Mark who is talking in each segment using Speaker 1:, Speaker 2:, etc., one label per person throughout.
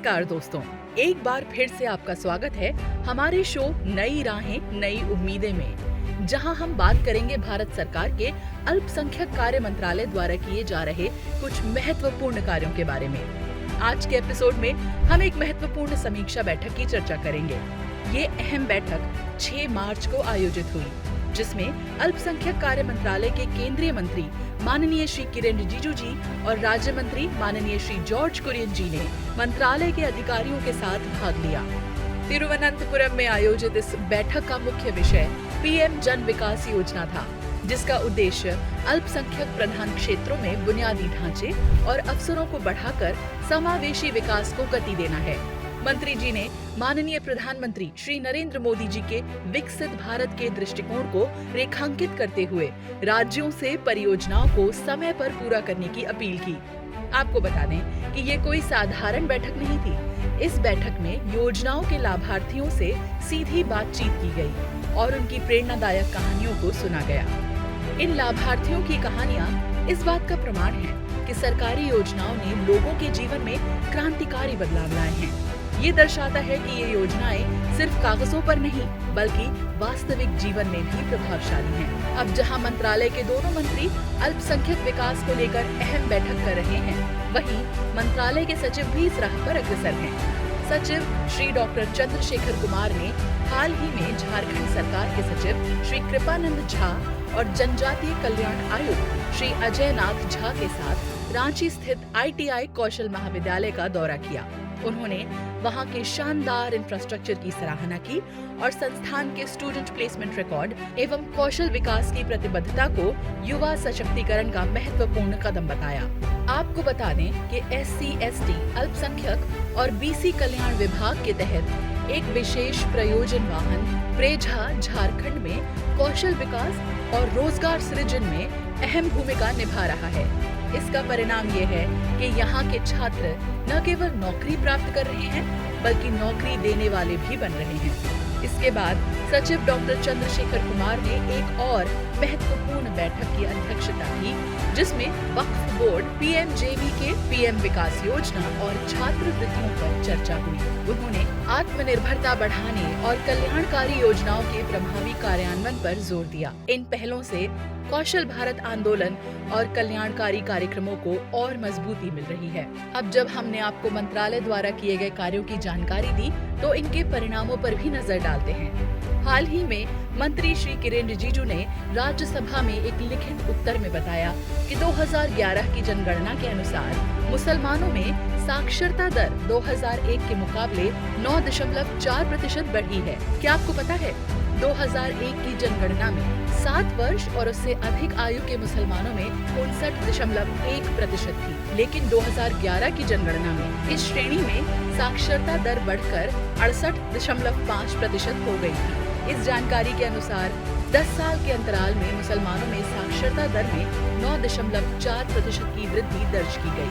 Speaker 1: नमस्कार दोस्तों, एक बार फिर से आपका स्वागत है हमारे शो नई राहें नई उम्मीदें में, जहां हम बात करेंगे भारत सरकार के अल्पसंख्यक कार्य मंत्रालय द्वारा किए जा रहे कुछ महत्वपूर्ण कार्यों के बारे में। आज के एपिसोड में हम एक महत्वपूर्ण समीक्षा बैठक की चर्चा करेंगे। ये अहम बैठक 6 मार्च को आयोजित हुई, जिसमें अल्पसंख्यक कार्य मंत्रालय के केंद्रीय मंत्री माननीय श्री किरेन रिजिजू जी और राज्य मंत्री माननीय श्री जॉर्ज कुरियन जी ने मंत्रालय के अधिकारियों के साथ भाग लिया। तिरुवनंतपुरम में आयोजित इस बैठक का मुख्य विषय पीएम जन विकास योजना था, जिसका उद्देश्य अल्पसंख्यक प्रधान क्षेत्रों में बुनियादी ढांचे और अवसरों को बढ़ाकर समावेशी विकास को गति देना है। मंत्री जी ने माननीय प्रधानमंत्री श्री नरेंद्र मोदी जी के विकसित भारत के दृष्टिकोण को रेखांकित करते हुए राज्यों से परियोजनाओं को समय पर पूरा करने की अपील की। आपको बता दें कि ये कोई साधारण बैठक नहीं थी। इस बैठक में योजनाओं के लाभार्थियों से सीधी बातचीत की गई और उनकी प्रेरणादायक कहानियों को सुना गया। इन लाभार्थियों की कहानियां इस बात का प्रमाण है कि सरकारी योजनाओं ने लोगों के जीवन में क्रांतिकारी बदलाव लाए हैं। ये दर्शाता है कि ये योजनाएं सिर्फ कागजों पर नहीं, बल्कि वास्तविक जीवन में भी प्रभावशाली हैं। अब जहां मंत्रालय के दोनों मंत्री अल्पसंख्यक विकास को लेकर अहम बैठक कर रहे हैं, वहीं मंत्रालय के सचिव भी इस राह पर अग्रसर हैं। सचिव श्री डॉक्टर चंद्रशेखर कुमार ने हाल ही में झारखंड सरकार के सचिव श्री कृपानंद झा और जनजातीय कल्याण आयुक्त श्री अजय नाथ झा के साथ रांची स्थित ITI कौशल महाविद्यालय का दौरा किया। उन्होंने वहां के शानदार इंफ्रास्ट्रक्चर की सराहना की और संस्थान के स्टूडेंट प्लेसमेंट रिकॉर्ड एवं कौशल विकास की प्रतिबद्धता को युवा सशक्तिकरण का महत्वपूर्ण कदम बताया। आपको बता दें कि SC/ST अल्पसंख्यक और BC कल्याण विभाग के तहत एक विशेष प्रयोजन वाहन प्रेझा झारखंड में कौशल विकास और रोजगार सृजन में अहम भूमिका निभा रहा है। इसका परिणाम ये है कि यहाँ के छात्र न केवल नौकरी प्राप्त कर रहे हैं, बल्कि नौकरी देने वाले भी बन रहे हैं। इसके बाद सचिव डॉक्टर चंद्रशेखर कुमार ने एक और महत्वपूर्ण बैठक की अध्यक्षता की, जिसमें वक्फ बोर्ड, PMJBK, PM विकास योजना और छात्रवृत्तियों पर चर्चा हुई। उन्होंने आत्मनिर्भरता बढ़ाने और कल्याणकारी योजनाओं के प्रभावी कार्यान्वयन पर जोर दिया। इन पहलों से कौशल भारत आंदोलन और कल्याणकारी कार्यक्रमों को और मजबूती मिल रही है। अब जब हमने आपको मंत्रालय द्वारा किए गए कार्यों की जानकारी दी, तो इनके परिणामों पर भी नजर डालते हैं। हाल ही में मंत्री श्री किरेन रिजिजू ने राज्यसभा में एक लिखित उत्तर में बताया कि 2011 की जनगणना के अनुसार मुसलमानों में साक्षरता दर 2001 के मुकाबले 9.4% बढ़ी है। क्या आपको पता है, 2001 की जनगणना में 7 वर्ष और उससे अधिक आयु के मुसलमानों में 59.1% थी, लेकिन 2011 की जनगणना में इस श्रेणी में साक्षरता दर बढ़कर 68.5% हो गई थी। इस जानकारी के अनुसार 10 साल के अंतराल में मुसलमानों में साक्षरता दर में 9.4% की वृद्धि दर्ज की गई।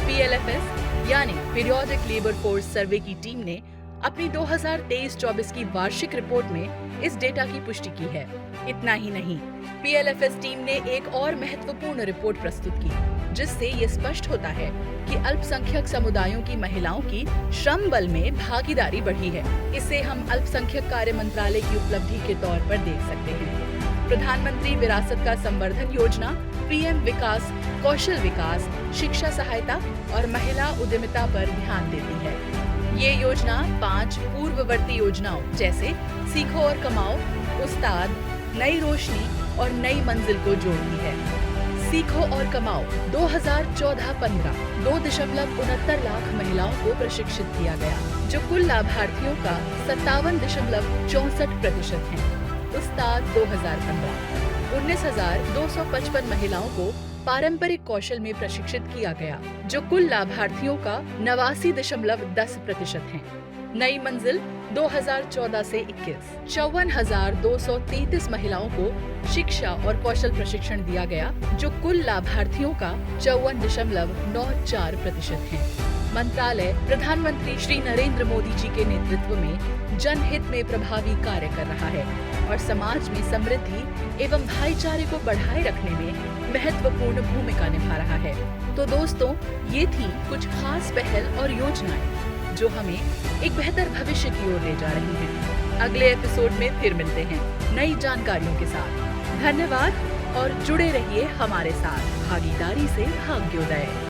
Speaker 1: PLFS यानी पीरियोडिक लेबर फोर्स सर्वे की टीम ने अपनी 2023-24 की वार्षिक रिपोर्ट में इस डेटा की पुष्टि की है। इतना ही नहीं, PLFS टीम ने एक और महत्वपूर्ण रिपोर्ट प्रस्तुत की, जिससे ये स्पष्ट होता है कि अल्पसंख्यक समुदायों की महिलाओं की श्रम बल में भागीदारी बढ़ी है। इसे हम अल्पसंख्यक कार्य मंत्रालय की उपलब्धि के तौर पर देख सकते हैं। प्रधानमंत्री विरासत का संवर्धन योजना PM विकास, कौशल विकास, शिक्षा सहायता और महिला उद्यमिता पर ध्यान देती है। ये योजना 5 पूर्ववर्ती योजनाओं जैसे सीखो और कमाओ, उस्ताद, नई रोशनी और नई मंजिल को जोड़ती है। सीखो और कमाओ 2014-15 2.69 लाख महिलाओं को प्रशिक्षित किया गया, जो कुल लाभार्थियों का 57.64% है। उस्ताद 2015 19,255 महिलाओं को पारंपरिक कौशल में प्रशिक्षित किया गया, जो कुल लाभार्थियों का 89.10% है। नई मंजिल 2014 से 21 54,233 महिलाओं को शिक्षा और कौशल प्रशिक्षण दिया गया, जो कुल लाभार्थियों का 54.94% है। मंत्रालय प्रधानमंत्री श्री नरेंद्र मोदी जी के नेतृत्व में जनहित में प्रभावी कार्य कर रहा है और समाज में समृद्धि एवं भाईचारे को बढ़ाए रखने में महत्वपूर्ण भूमिका निभा रहा है। तो दोस्तों, ये थी कुछ खास पहल और योजनाएं जो हमें एक बेहतर भविष्य की ओर ले जा रही हैं। अगले एपिसोड में फिर मिलते हैं नई जानकारियों के साथ। धन्यवाद और जुड़े रहिए हमारे साथ। भागीदारी से भाग्योदय।